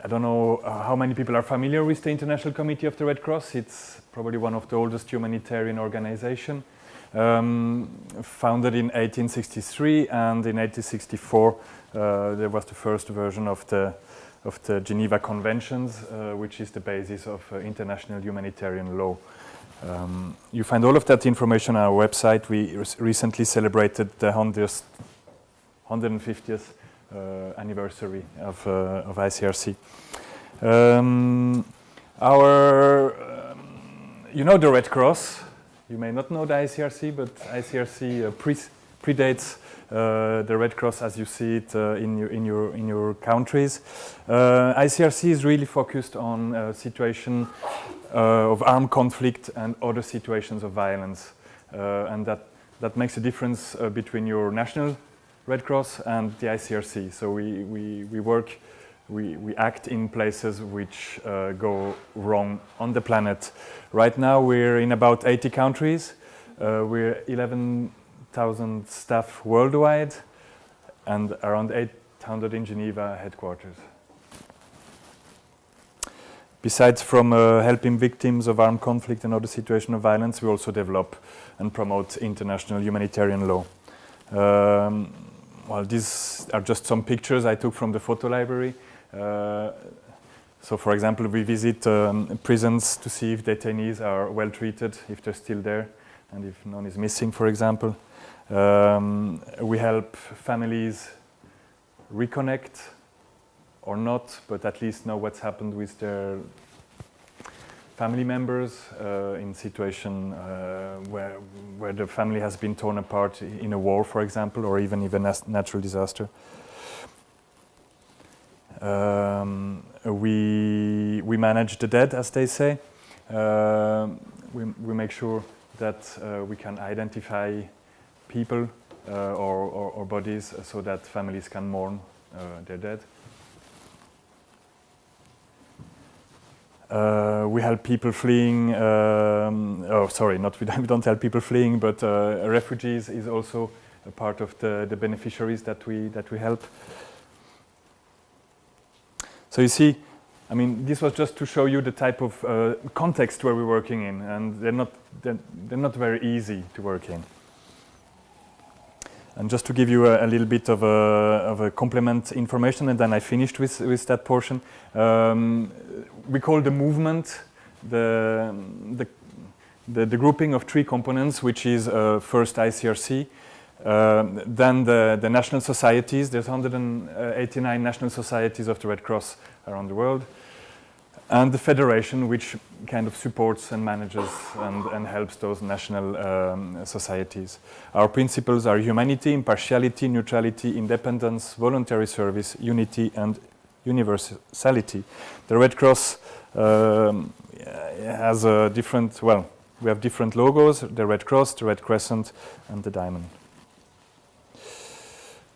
I don't know how many people are familiar with the International Committee of the Red Cross. It's probably one of the oldest humanitarian organizations. Founded in 1863, and in 1864 there was the first version of the Geneva Conventions, which is the basis of international humanitarian law. You find all of that information on our website. We recently celebrated the 150th anniversary of ICRC. You know the Red Cross. You may not know the ICRC, but ICRC predates the Red Cross as you see it in your countries. ICRC is really focused on situation of armed conflict and other situations of violence, and that makes a difference between your national Red Cross and the ICRC. So we act in places which go wrong on the planet. Right now we're in about 80 countries. We're 11,000 staff worldwide and around 800 in Geneva headquarters. Besides from helping victims of armed conflict and other situations of violence, we also develop and promote international humanitarian law. Well, these are just some pictures I took from the photo library. So, for example, we visit prisons to see if detainees are well treated, if they're still there, and if none is missing, for example. We help families reconnect or not, but at least know what's happened with their family members in situation where the family has been torn apart in a war, for example, or even a natural disaster. We manage the dead, as they say. We make sure that we can identify people or bodies so that families can mourn their dead. We help people fleeing. We don't help people fleeing, but refugees is also a part of the beneficiaries that we help. So you see, I mean, this was just to show you the type of context where we're working in, and they're not very easy to work in. And just to give you a little bit of a complement information, and then I finished with that portion. We call the movement the grouping of three components, which is first ICRC, then the national societies. There's 189 national societies of the Red Cross around the world, and the federation, which kind of supports and manages and helps those national societies. Our principles are humanity, impartiality, neutrality, independence, voluntary service, unity, and universality. The Red Cross has a different, well, we have different logos: the Red Cross, the Red Crescent, and the diamond.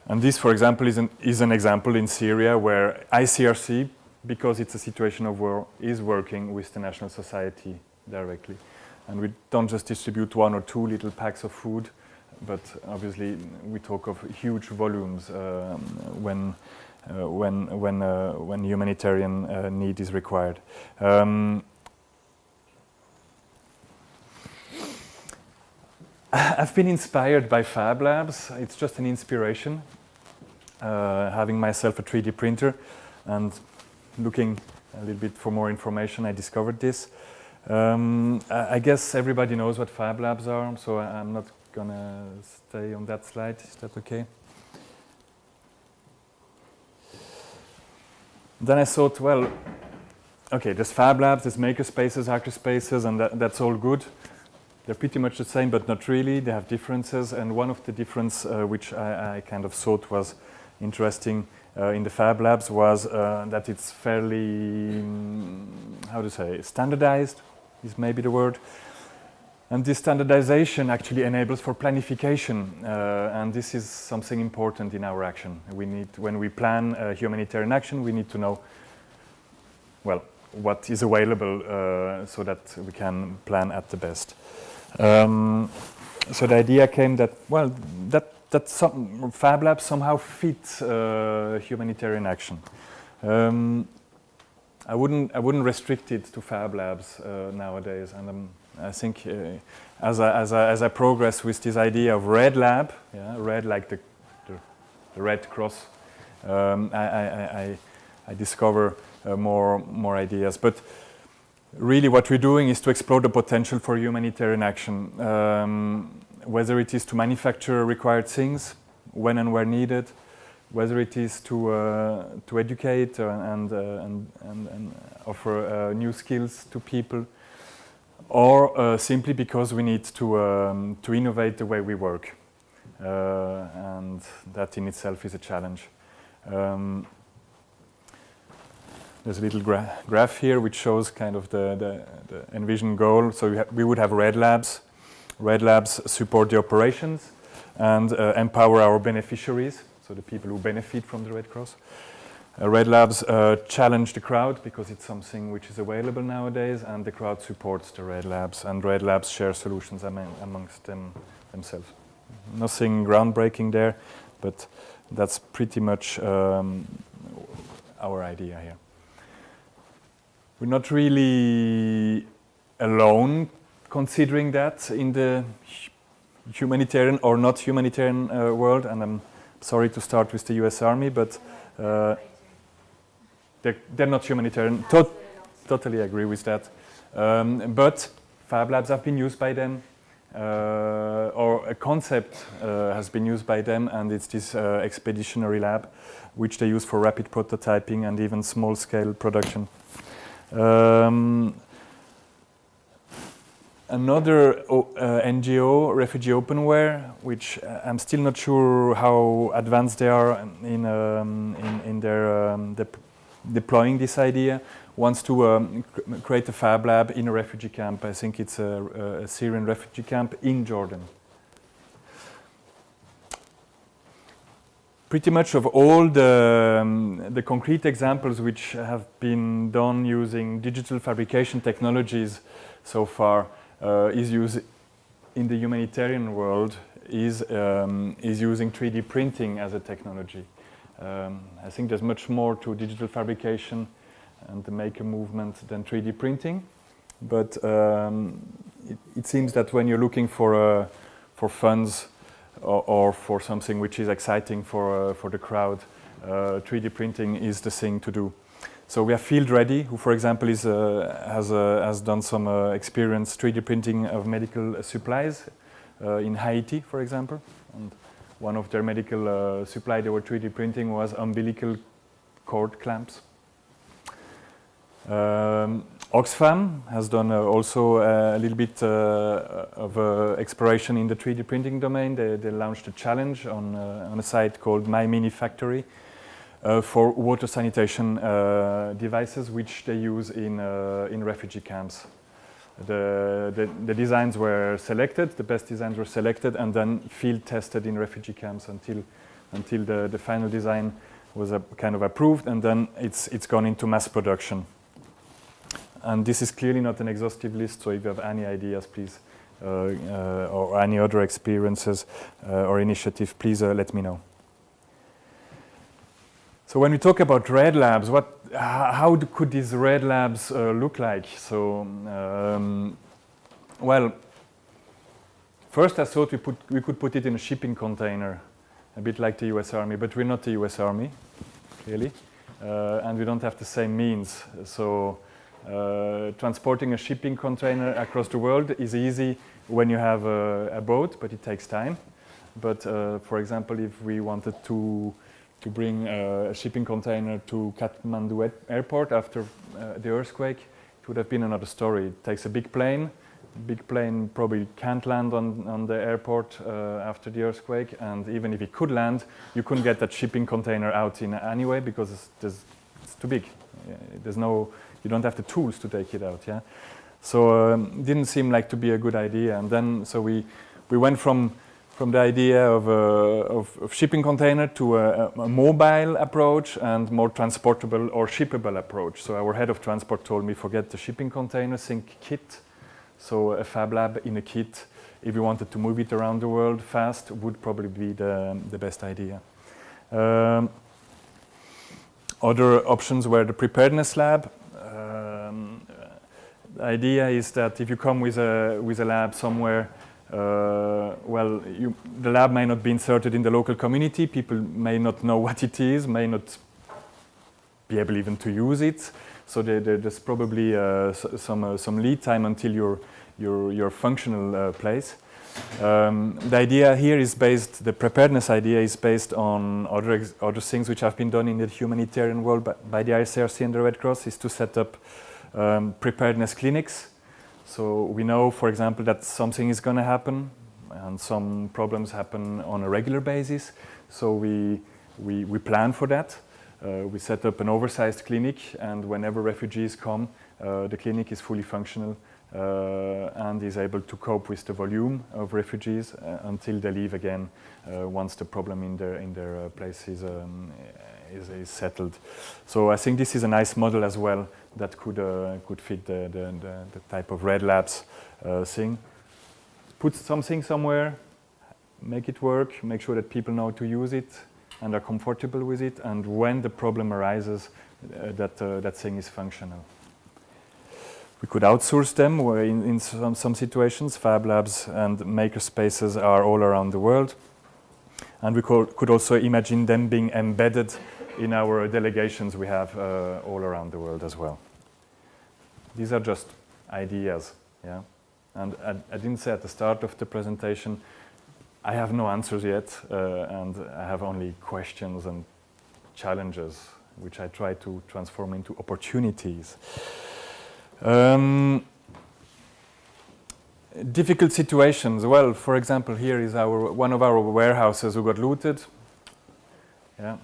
And this, for example, is an example in Syria where ICRC, because it's a situation of war, is working with the National Society directly. And we don't just distribute 1 or 2 little packs of food, but obviously we talk of huge volumes when humanitarian need is required. I've been inspired by Fab Labs. It's just an inspiration. Having myself a 3D printer and looking a little bit for more information, I discovered this. I guess everybody knows what Fab Labs are, so I'm not gonna stay on that slide. Is that okay? Then I thought, well, okay, there's Fab Labs, there's maker spaces, hacker spaces, and that's all good. They're pretty much the same, but not really. They have differences, and one of the differences which I kind of thought was interesting in the Fab Labs was that it's fairly, how to say, standardized is maybe the word. And this standardization actually enables for planification, and this is something important in our action. We need, when we plan humanitarian action, we need to know, well, what is available so that we can plan at the best. So the idea came that, well, that some Fab Labs somehow fit humanitarian action. I wouldn't restrict it to Fab Labs nowadays, and I think as I progress with this idea of Red Lab, red like the Red Cross, I discover more ideas. But really, what we're doing is to explore the potential for humanitarian action, whether it is to manufacture required things when and where needed, whether it is to educate and offer new skills to people, or simply because we need to innovate the way we work, and that in itself is a challenge. There's a little graph here which shows kind of the envisioned goal. So we would have Red Labs. Red Labs support the operations and empower our beneficiaries, so the people who benefit from the Red Cross. Red Labs challenge the crowd because it's something which is available nowadays, and the crowd supports the Red Labs, and Red Labs share solutions amongst themselves. Nothing groundbreaking there, but that's pretty much our idea here. We're not really alone considering that in the humanitarian or not humanitarian world, and I'm sorry to start with the US Army, but they're not humanitarian. Totally agree with that. But Fab Labs have been used by them, or a concept has been used by them, and it's this expeditionary lab, which they use for rapid prototyping and even small-scale production. Another NGO, Refugee Openware, which I'm still not sure how advanced they are in their deploying this idea, wants to create a Fab Lab in a refugee camp. I think it's a Syrian refugee camp in Jordan. Pretty much of all the concrete examples which have been done using digital fabrication technologies so far is used in the humanitarian world is using 3D printing as a technology. I think there's much more to digital fabrication and the maker movement than 3D printing, but it seems that when you're looking for funds or for something which is exciting for the crowd, 3D printing is the thing to do. So we have Field Ready, who, for example, has done some experience 3D printing of medical supplies in Haiti, for example. And one of their medical supply they were 3D printing was umbilical cord clamps. Oxfam has done also a little bit of exploration in the 3D printing domain. They launched a challenge on a site called My Mini Factory for water sanitation devices, which they use in refugee camps. The designs were selected, the best designs were selected, and then field tested in refugee camps until the final design was kind of approved, and then it's gone into mass production. And this is clearly not an exhaustive list, so if you have any ideas, please, or any other experiences or initiatives, please let me know. So when we talk about Red Labs, how could these Red Labs look like? So, well, first I thought we could put it in a shipping container, a bit like the US Army, but we're not the US Army, clearly, and we don't have the same means. So transporting a shipping container across the world is easy when you have a boat, but it takes time. But for example, if we wanted to bring a shipping container to Kathmandu airport after the earthquake, it would have been another story. It takes a big plane. Big plane probably can't land on the airport after the earthquake, and even if it could land, you couldn't get that shipping container out in anyway because it's too big. You don't have the tools to take it out. Yeah, so it didn't seem like to be a good idea. And then so we went from the idea of shipping container to a mobile approach and more transportable or shippable approach. So our head of transport told me, forget the shipping container, think kit. So a Fab Lab in a kit, if you wanted to move it around the world fast, would probably be the best idea. Other options were the preparedness lab. idea is that if you come with a lab somewhere, well, the lab may not be inserted in the local community. People may not know what it is, may not be able even to use it. So there's probably some lead time until your functional place. The idea here is based, the preparedness idea is based on other things which have been done in the humanitarian world by the ICRC and the Red Cross, is to set up preparedness clinics. So we know, for example, that something is going to happen and some problems happen on a regular basis. So we plan for that. We set up an oversized clinic, and whenever refugees come, the clinic is fully functional and is able to cope with the volume of refugees until they leave again once the problem in their place is settled. So I think this is a nice model as well that could fit the type of Red Labs thing. Put something somewhere, make it work, make sure that people know to use it and are comfortable with it, and when the problem arises, that thing is functional. We could outsource them in some situations. Fab labs and maker spaces are all around the world. And we could also imagine them being embedded in our delegations we have all around the world as well. These are just ideas, yeah. And I didn't say at the start of the presentation, I have no answers yet, and I have only questions and challenges, which I try to transform into opportunities. Difficult situations. Well, for example, here is one of our warehouses who got looted. Yeah.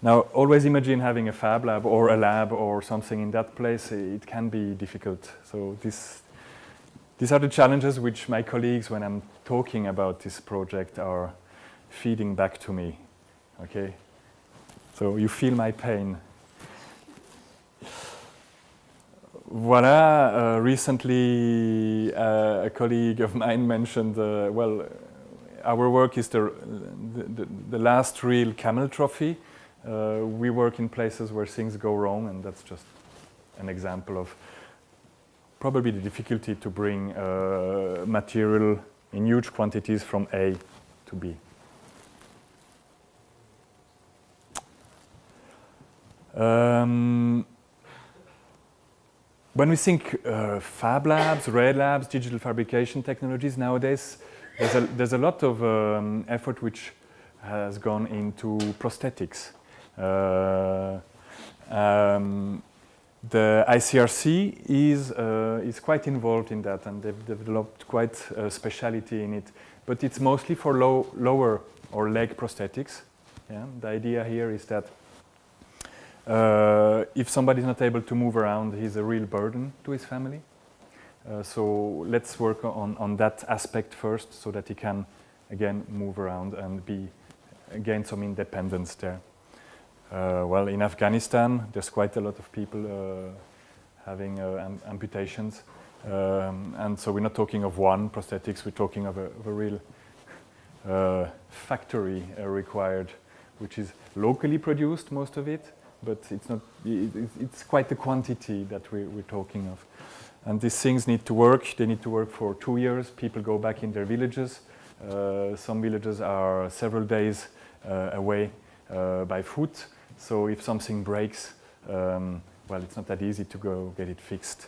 Now, always imagine having a fab lab or a lab or something in that place. It can be difficult. So these are the challenges which my colleagues, when I'm talking about this project, are feeding back to me. Okay. So you feel my pain. Voila, recently a colleague of mine mentioned, well, our work is the last real camel trophy. We work in places where things go wrong, and that's just an example of probably the difficulty to bring material in huge quantities from A to B. When we think fab labs, Red Labs, digital fabrication technologies nowadays, there's a lot of effort which has gone into prosthetics. The ICRC is quite involved in that, and they've developed quite a speciality in it. But it's mostly for lower or leg prosthetics. Yeah? The idea here is that if somebody is not able to move around, he's a real burden to his family. So let's work on that aspect first, so that he can again move around and gain some independence there. Well, in Afghanistan, there's quite a lot of people having amputations, and so we're not talking of one prosthetics. We're talking of a real factory required, which is locally produced, most of it. But it's not. It's quite the quantity that we're talking of, and these things need to work. They need to work for 2 years. People go back in their villages. Some villages are several days away by foot. So if something breaks, well, it's not that easy to go get it fixed.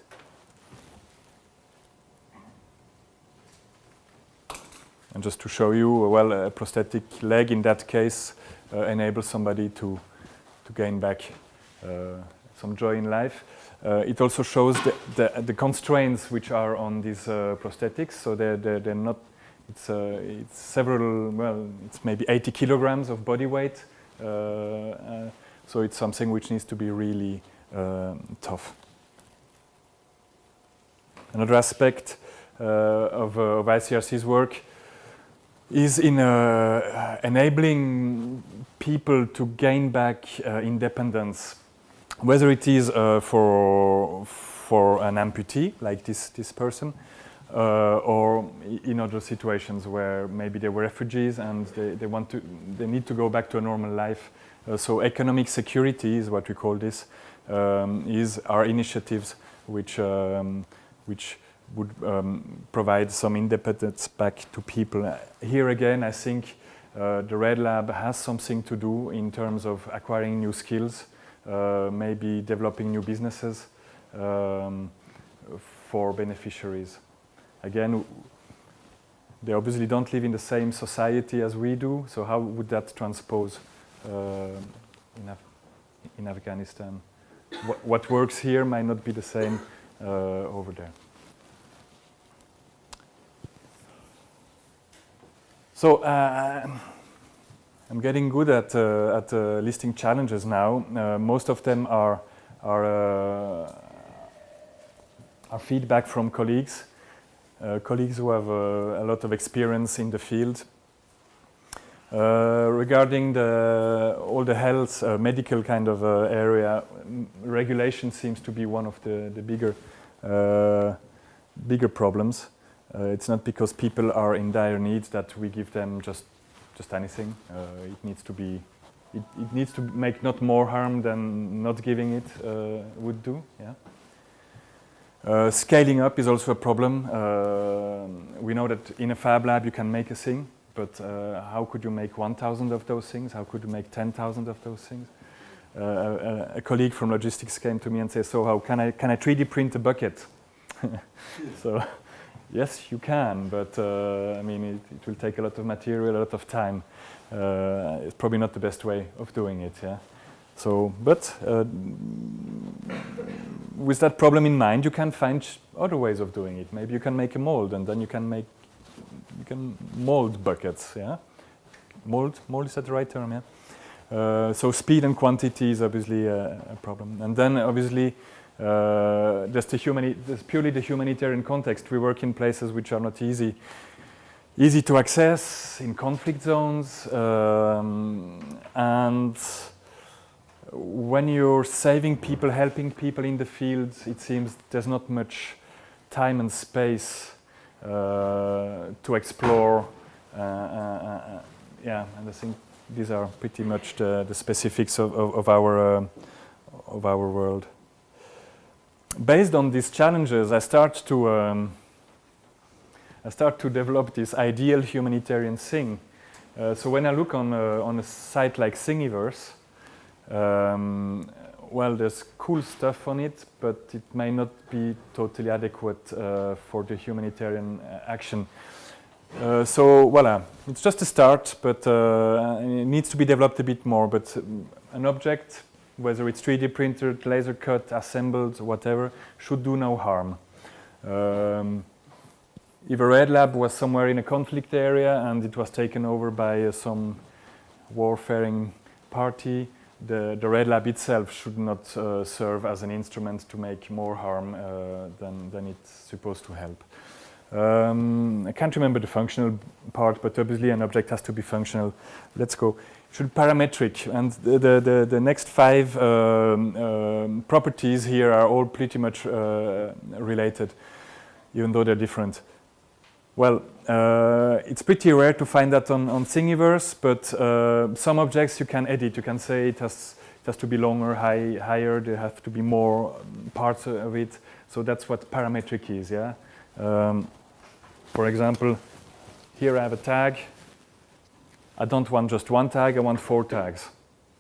And just to show you, well, a prosthetic leg in that case enables somebody to gain back some joy in life. It also shows the constraints which are on these prosthetics. So they're not. It's several. Well, it's maybe 80 kilograms of body weight. So it's something which needs to be really tough. Another aspect of ICRC's work is in enabling people to gain back independence, whether it is for an amputee like this person, or in other situations where maybe they were refugees and they need to go back to a normal life. So economic security is what we call this. Is our initiatives which would provide some independence back to people. Here again, I think the Red Lab has something to do in terms of acquiring new skills, maybe developing new businesses for beneficiaries. Again, they obviously don't live in the same society as we do, so how would that transpose in Afghanistan? What works here might not be the same over there. So I'm getting good at listing challenges now. Most of them are feedback from colleagues. Colleagues who have a lot of experience in the field. Regarding all the health, medical kind of area, regulation seems to be one of the bigger problems. It's not because people are in dire need that we give them just anything. It needs to make not more harm than not giving it would do. Yeah. Scaling up is also a problem. We know that in a fab lab you can make a thing, but how could you make 1,000 of those things? How could you make 10,000 of those things? A colleague from logistics came to me and said, "So how can I 3D print a bucket?" So, yes, you can, but I mean it will take a lot of material, a lot of time. It's probably not the best way of doing it. Yeah. So, but with that problem in mind, you can find other ways of doing it. Maybe you can make a mold, and then you can mold buckets. Yeah, mold is that the right term? Yeah. So speed and quantity is obviously a problem, and then obviously there's purely the humanitarian context. We work in places which are not easy to access, in conflict zones, and when you're saving people, helping people in the field, it seems there's not much time and space to explore. Yeah, and I think these are pretty much the specifics of our world. Based on these challenges, I start to develop this ideal humanitarian thing. So when I look on a site like Thingiverse, well, there's cool stuff on it, but it may not be totally adequate for the humanitarian action. So voila, it's just a start, but it needs to be developed a bit more. But an object, whether it's 3D printed, laser cut, assembled, whatever, should do no harm. If a Red Lab was somewhere in a conflict area and it was taken over by some warfaring party, the Red Lab itself should not serve as an instrument to make more harm than it's supposed to help. I can't remember the functional part, but obviously an object has to be functional. Let's go. It should be parametric, and the next 5 properties here are all pretty much related, even though they're different. Well, it's pretty rare to find that on Thingiverse, but some objects you can edit. You can say it has to be longer, higher. There have to be more parts of it. So that's what parametric is. Yeah. For example, here I have a tag. I don't want just one tag. I want 4 tags.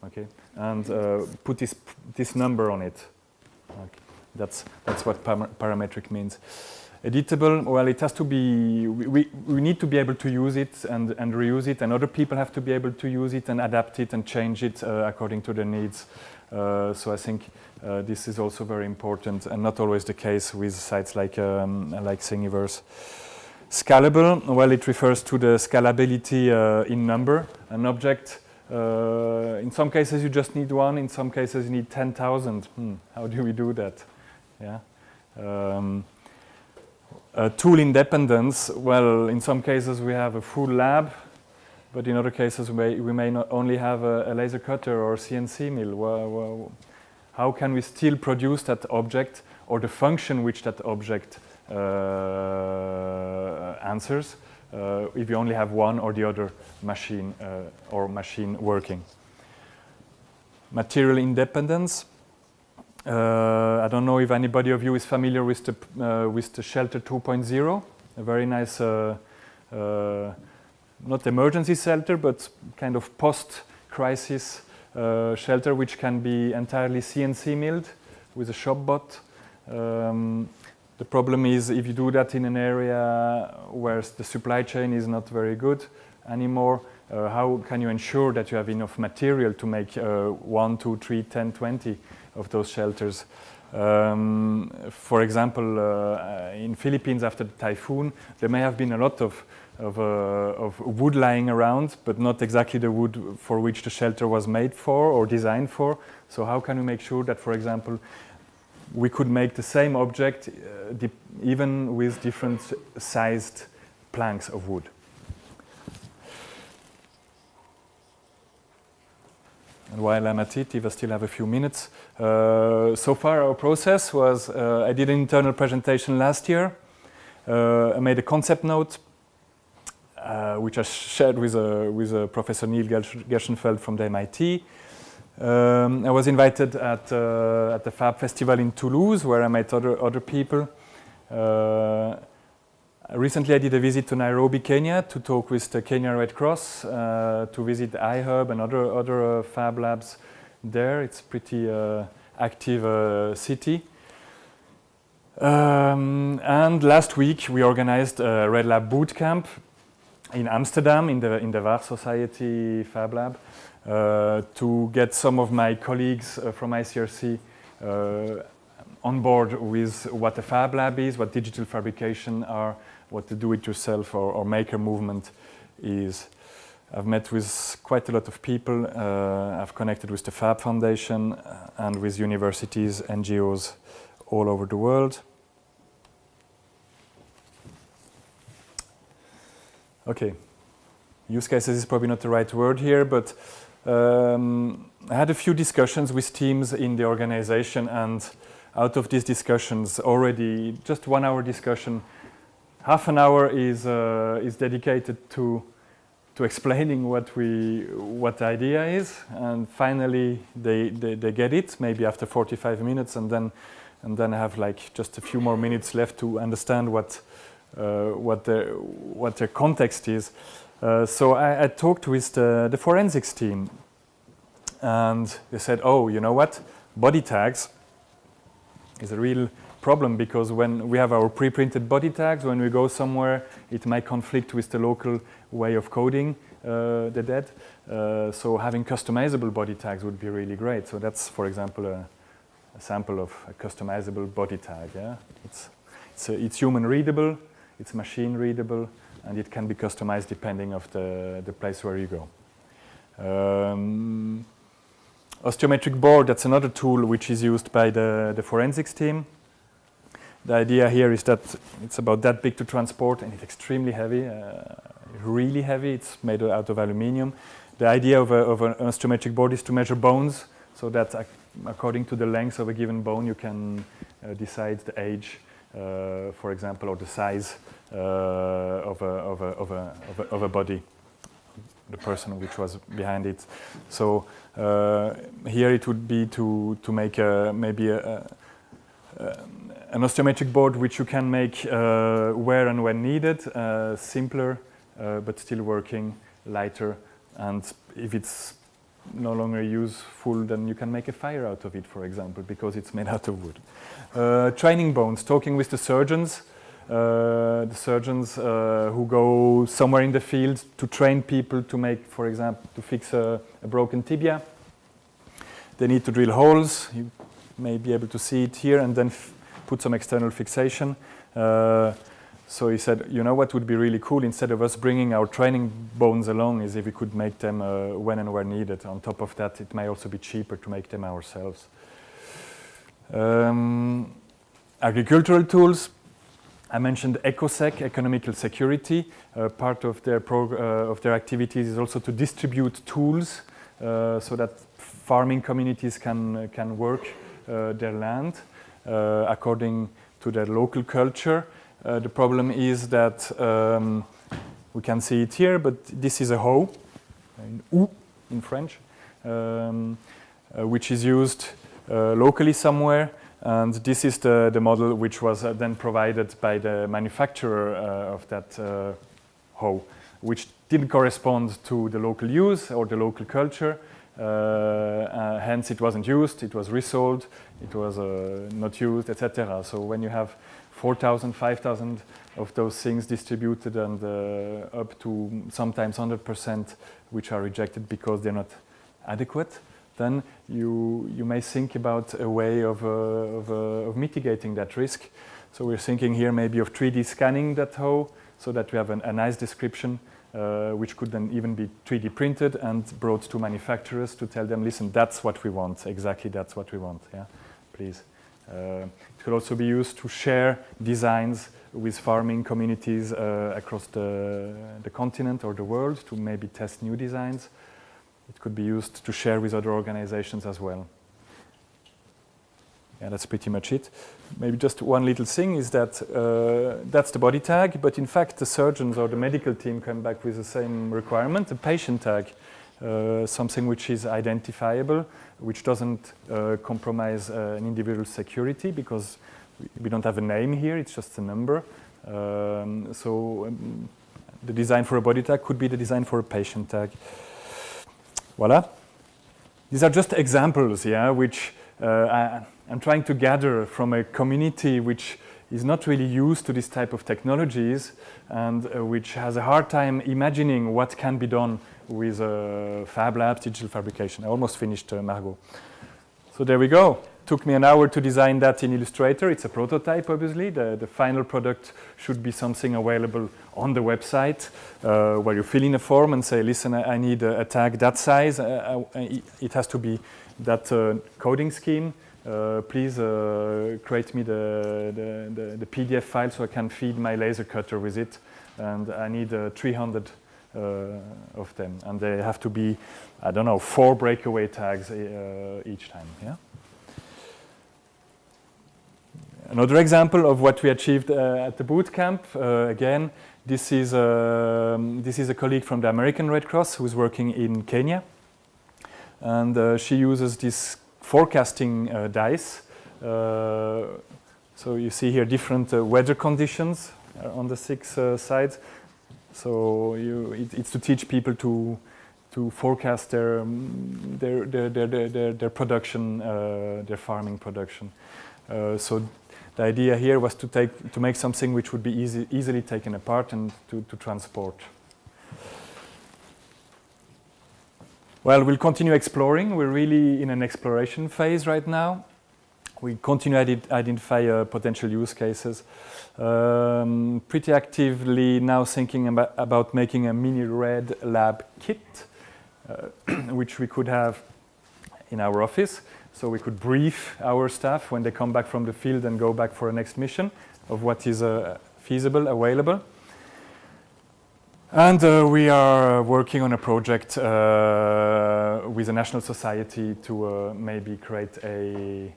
Okay, and put this number on it. Okay. That's what parametric means. Editable, well, it has to be, we need to be able to use it and reuse it, and other people have to be able to use it and adapt it and change it according to their needs. So I think this is also very important, and not always the case with sites like Thingiverse. Scalable, well, it refers to the scalability in number. An object, in some cases you just need 1, in some cases you need 10,000. How do we do that? Yeah. Tool independence, well, in some cases we have a full lab, but in other cases we may not only have a laser cutter or CNC mill. Well, how can we still produce that object or the function which that object answers if you only have one or the other machine or machine working? Material independence. I don't know if anybody of you is familiar with the Shelter 2.0, a very nice, not emergency shelter, but kind of post-crisis shelter, which can be entirely CNC milled with a shop bot. The problem is if you do that in an area where the supply chain is not very good anymore, how can you ensure that you have enough material to make 1, 2, 3, 10, 20 of those shelters? For example, in Philippines after the typhoon, there may have been a lot of wood lying around, but not exactly the wood for which the shelter was made for or designed for. So how can we make sure that, for example, we could make the same object even with different sized planks of wood? And while I'm at it, if I still have a few minutes, so far our process was, I did an internal presentation last year. I made a concept note, which I shared with Professor Neil Gershenfeld from the MIT. I was invited at the Fab Festival in Toulouse, where I met other people. Recently I did a visit to Nairobi, Kenya, to talk with the Kenya Red Cross, to visit the iHub and other Fab labs there. It's a pretty active city. And last week we organized a Red Lab boot camp in Amsterdam, in the VAR Society Fab Lab, to get some of my colleagues from ICRC on board with what a Fab Lab is, what digital fabrication are, what the do-it-yourself or maker movement is. I've met with quite a lot of people. I've connected with the Fab Foundation and with universities, NGOs all over the world. Okay, use cases is probably not the right word here, but I had a few discussions with teams in the organization, and out of these discussions, already just 1 hour discussion, half an hour is dedicated to explaining what the idea is, and finally they get it, maybe after 45 minutes, and then I have like just a few more minutes left to understand what their context is. So I talked with the forensics team, and they said, oh, you know what, body tags is a real problem, because when we have our pre-printed body tags, when we go somewhere, it might conflict with the local way of coding the dead. So having customizable body tags would be really great. So that's, for example, a sample of a customizable body tag. Yeah, it's human readable, it's machine readable, and it can be customized depending of the place where you go. Osteometric board, that's another tool which is used by the forensics team. The idea here is that it's about that big to transport, and it's extremely heavy, really heavy. It's made out of aluminium. The idea of an osteometric board is to measure bones, so that according to the length of a given bone, you can decide the age, for example, or the size of a body, the person which was behind it. So here it would be to make maybe an osteometric board which you can make where and when needed, simpler but still working, lighter, and if it's no longer useful, then you can make a fire out of it, for example, because it's made out of wood. Training bones, talking with the surgeons who go somewhere in the field to train people to make, for example, to fix a broken tibia. They need to drill holes. You may be able to see it here, and then put some external fixation. So he said, you know what would be really cool, instead of us bringing our training bones along, is if we could make them when and where needed. On top of that, it may also be cheaper to make them ourselves. Agricultural tools. I mentioned EcoSec, economical security. Part of their activities is also to distribute tools so that farming communities can work their land according to their local culture. The problem is that we can see it here, but this is a hoe, in French, which is used locally somewhere. And this is the model which was then provided by the manufacturer of that hoe, which didn't correspond to the local use or the local culture. Hence it wasn't used, it was resold, it was not used, etc. So when you have 4,000, 5,000 of those things distributed and up to sometimes 100% which are rejected because they're not adequate, then you may think about a way of mitigating that risk. So we're thinking here maybe of 3D scanning that hoe so that we have a nice description which could then even be 3D printed and brought to manufacturers to tell them, listen, that's what we want, exactly that's what we want, yeah, please. It could also be used to share designs with farming communities across the continent or the world to maybe test new designs. It could be used to share with other organizations as well. Yeah, that's pretty much it. Maybe just one little thing is that that's the body tag, but in fact the surgeons or the medical team come back with the same requirement, a patient tag, something which is identifiable, which doesn't compromise an individual's security because we don't have a name here, it's just a number. The design for a body tag could be the design for a patient tag. Voila. These are just examples, yeah, which I'm trying to gather from a community which is not really used to this type of technologies and which has a hard time imagining what can be done with fab labs, digital fabrication. I almost finished, Margot. So there we go. Took me an hour to design that in Illustrator. It's a prototype, obviously. The final product should be something available on the website where you fill in a form and say, listen, I need a tag that size. It has to be that coding scheme. Please create me the PDF file so I can feed my laser cutter with it. And I need 300 of them. And they have to be, I don't know, 4 breakaway tags each time. Yeah. Another example of what we achieved at the boot camp. Again, this is a colleague from the American Red Cross who is working in Kenya. And she uses this forecasting dice. So you see here different weather conditions on the 6 sides. So it's to teach people to forecast their production, their farming production. So the idea here was to make something which would be easily taken apart and to transport. Well, we'll continue exploring. We're really in an exploration phase right now. We continue to identify potential use cases. Pretty actively now thinking about making a mini red lab kit, which we could have in our office. So we could brief our staff when they come back from the field and go back for a next mission of what is feasible, available. And we are working on a project with a national society to maybe create a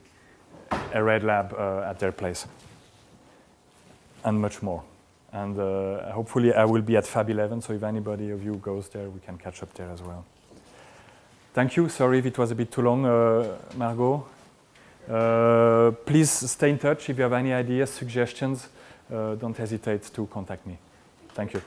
red lab at their place. And much more. And hopefully I will be at Fab 11, so if anybody of you goes there, we can catch up there as well. Thank you. Sorry if it was a bit too long, Margot. Please stay in touch. If you have any ideas, suggestions, don't hesitate to contact me. Thank you.